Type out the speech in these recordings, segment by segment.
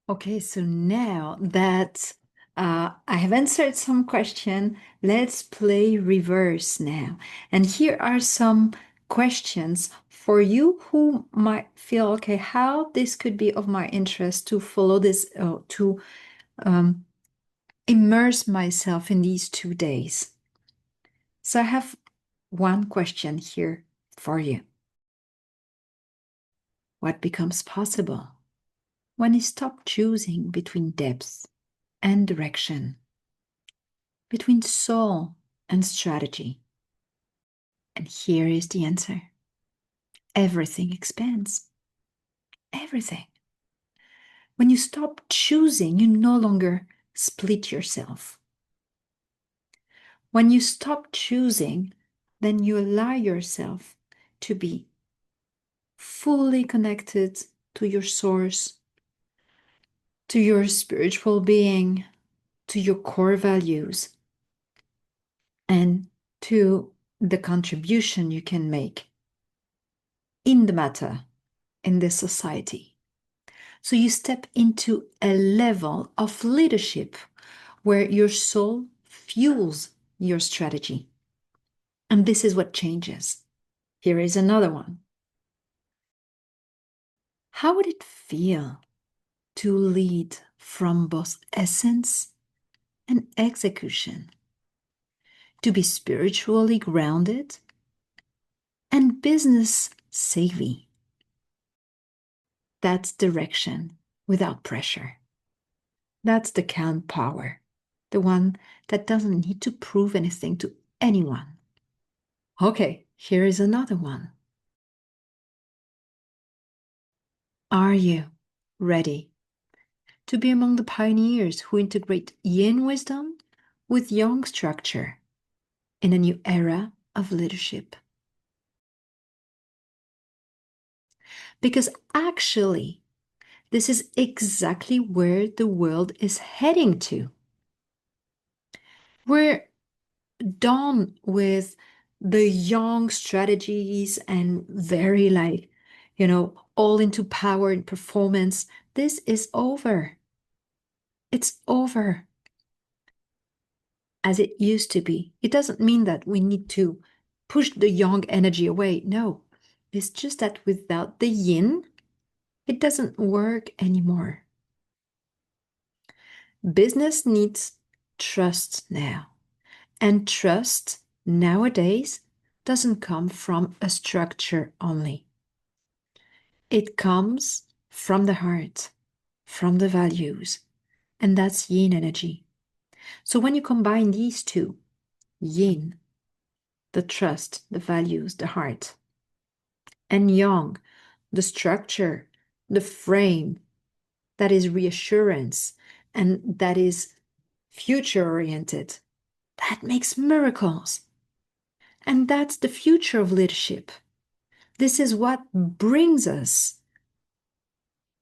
Okay, so now that I have answered some question, let's play reverse now. And here are some questions for you who might feel, okay, how this could be of my interest to follow this, to um, immerse myself in these 2 days. So I have one question here for you. What becomes possible when you stop choosing between depth and direction, between soul and strategy? And here is the answer. Everything expands. Everything. When you stop choosing, you no longer split yourself. When you stop choosing, then you allow yourself to be fully connected to your source, to your spiritual being, to your core values, and to the contribution you can make in the matter, in this society. So you step into a level of leadership where your soul fuels your strategy. And this is what changes. Here is another one. How would it feel to lead from both essence and execution? To be spiritually grounded and business savvy. That's direction without pressure. That's the calm power, the one that doesn't need to prove anything to anyone. Okay, here is another one. Are you ready to be among the pioneers who integrate yin wisdom with yang structure in a new era of leadership? Because actually, this is exactly where the world is heading to. We're done with the young strategies and very all into power and performance. This is over. It's over as it used to be. It doesn't mean that we need to push the yang energy away. No, it's just that without the yin, it doesn't work anymore. Business needs trust now. And trust nowadays doesn't come from a structure only. It comes from the heart, from the values, and that's yin energy. So when you combine these two, yin, the trust, the values, the heart, and yang, the structure, the frame, that is reassurance and that is future oriented, that makes miracles. And that's the future of leadership. This is what brings us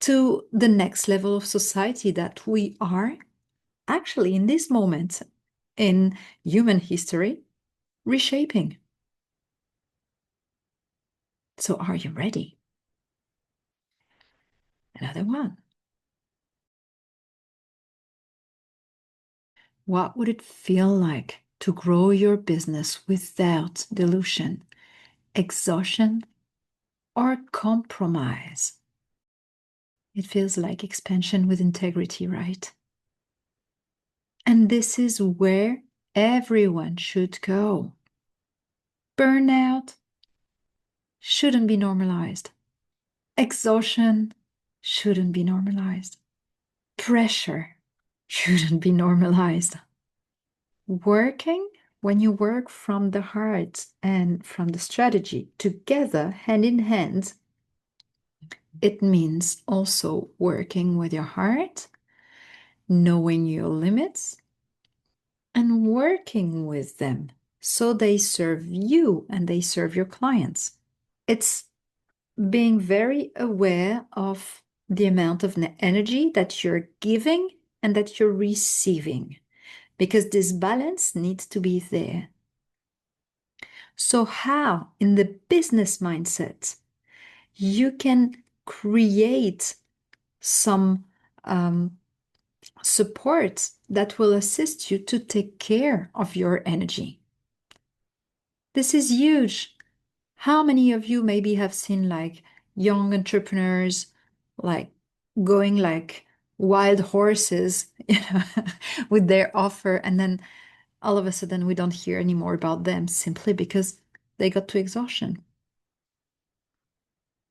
to the next level of society that we are actually in this moment in human history reshaping. So are you ready? Another one. What would it feel like to grow your business without delusion, exhaustion, or compromise? It feels like expansion with integrity, right? And this is where everyone should go. Burnout shouldn't be normalized. Exhaustion shouldn't be normalized. Pressure shouldn't be normalized. When you work from the heart and from the strategy together, hand in hand, it means also working with your heart, knowing your limits, and working with them so they serve you and they serve your clients. It's being very aware of the amount of energy that you're giving and that you're receiving, because this balance needs to be there. So how, in the business mindset, you can create some support that will assist you to take care of your energy. This is huge. How many of you maybe have seen like young entrepreneurs like going like wild horses, with their offer, and then all of a sudden we don't hear any more about them simply because they got to exhaustion?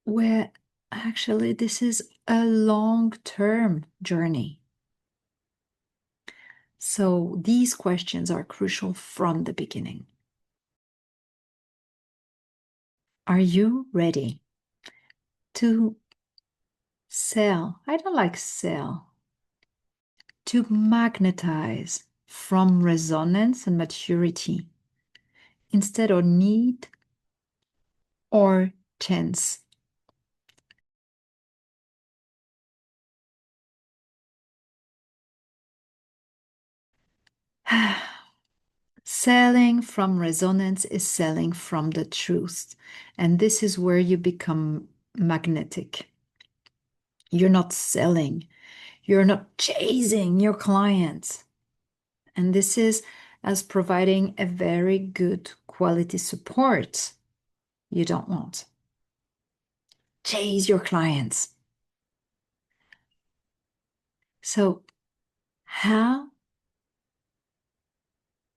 Where actually this is a long-term journey. So these questions are crucial from the beginning. Are you ready to sell? I don't like sell. To magnetize from resonance and maturity instead of need or chance. Selling from resonance is selling from the truth. And this is where you become magnetic. You're not selling, you're not chasing your clients. And this is as providing a very good quality support you don't want. Chase your clients. So, how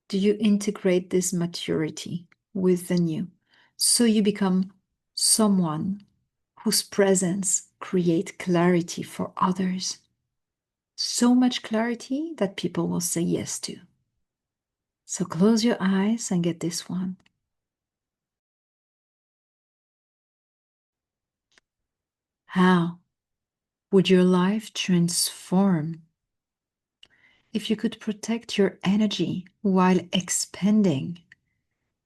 do you integrate this maturity within you so you become someone whose presence creates clarity for others? So much clarity that people will say yes to. So close your eyes and get this one. How would your life transform if you could protect your energy while expanding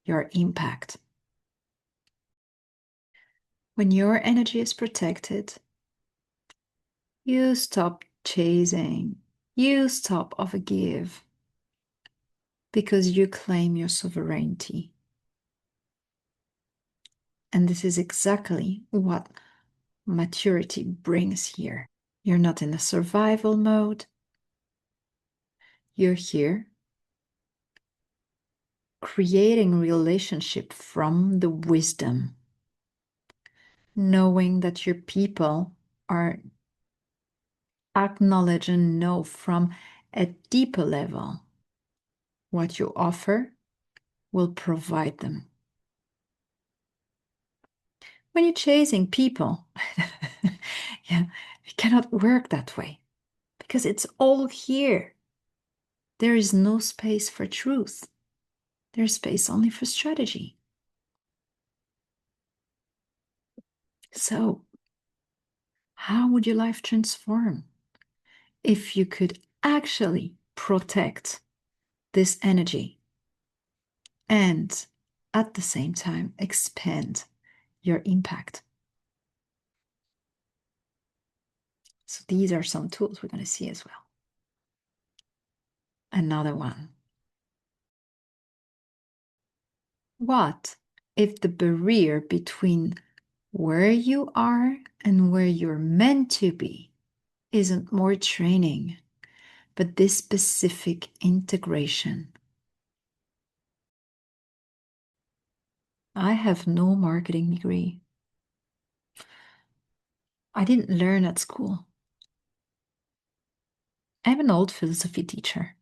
your impact? When your energy is protected, you stop chasing, you stop overgive, because you claim your sovereignty. And this is exactly what maturity brings here. You're not in a survival mode. You're here creating relationship from the wisdom, knowing that your people are acknowledge and know from a deeper level what you offer will provide them. When you're chasing people, yeah, it cannot work that way because it's all here. There is no space for truth. There's space only for strategy. So, how would your life transform if you could actually protect this energy and at the same time expand your impact? So these are some tools we're going to see as well. Another one. What if the barrier between where you are and where you're meant to be isn't more training, but this specific integration? I have no marketing degree. I didn't learn at school. I'm an old philosophy teacher.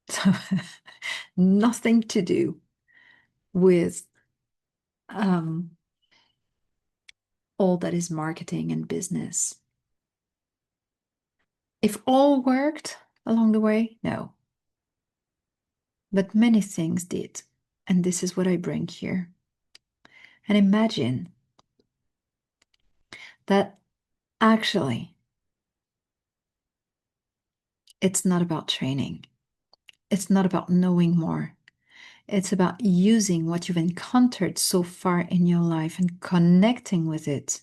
So nothing to do with all that is marketing and business. If all worked along the way, no. But many things did. And this is what I bring here. And imagine that actually it's not about training. It's not about knowing more. It's about using what you've encountered so far in your life and connecting with it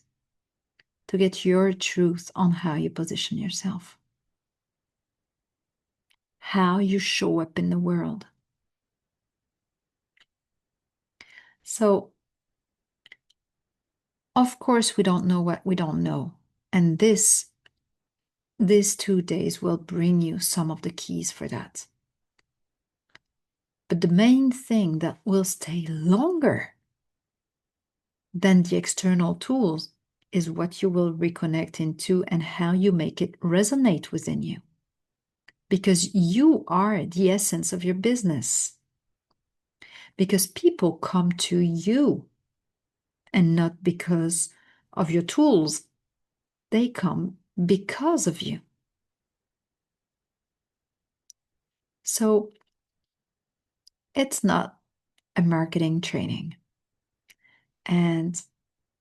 to get your truth on how you position yourself, how you show up in the world. So, of course, we don't know what we don't know. And this these 2 days will bring you some of the keys for that. But the main thing that will stay longer than the external tools is what you will reconnect into and how you make it resonate within you. Because you are the essence of your business. Because people come to you and not because of your tools. They come because of you. So it's not a marketing training. And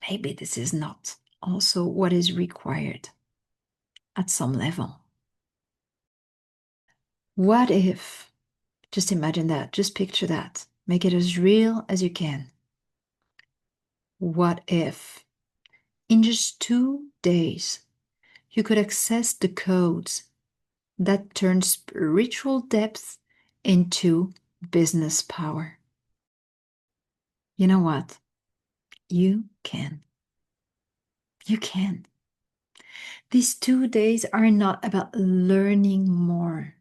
maybe this is not also what is required at some level. What if, just imagine that, just picture that, make it as real as you can. What if in just 2 days you could access the codes that turn spiritual depth into business power? You know what? You can. You can. These 2 days are not about learning more.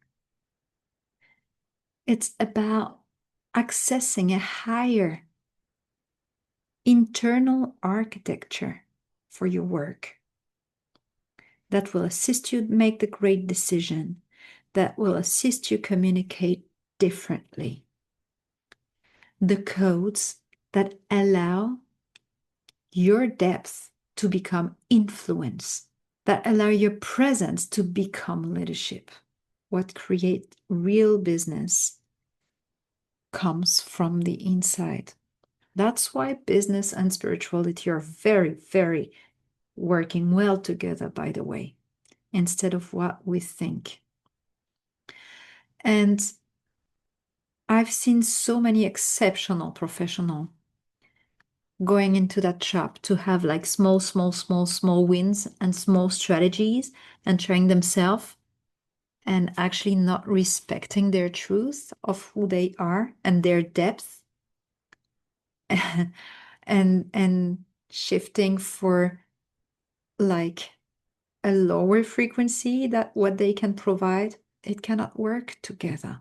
It's about accessing a higher internal architecture for your work that will assist you make the great decision, that will assist you communicate differently. The codes that allow your depth to become influence, that allow your presence to become leadership. What creates real business comes from the inside. That's why business and spirituality are very, very working well together, by the way, instead of what we think. And I've seen so many exceptional professionals going into that shop to have like small wins and small strategies and trying themselves and actually not respecting their truth of who they are and their depth and shifting for like a lower frequency that what they can provide. It cannot work together.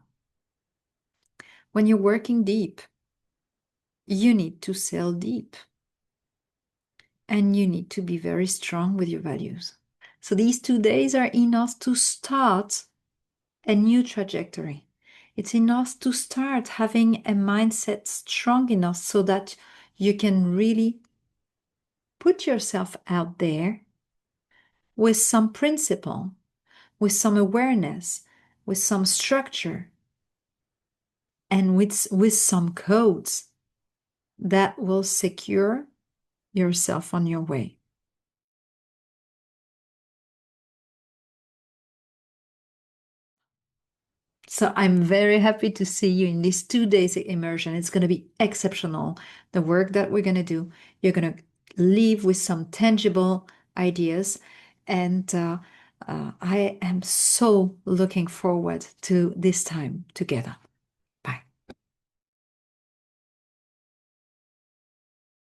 When you're working deep, you need to sell deep. And you need to be very strong with your values. So these 2 days are enough to start a new trajectory. It's enough to start having a mindset strong enough so that you can really put yourself out there with some principle, with some awareness, with some structure, and with some codes that will secure yourself on your way. So I'm very happy to see you in this 2 days immersion. It's going to be exceptional. The work that we're going to do, you're going to leave with some tangible ideas. And I am so looking forward to this time together.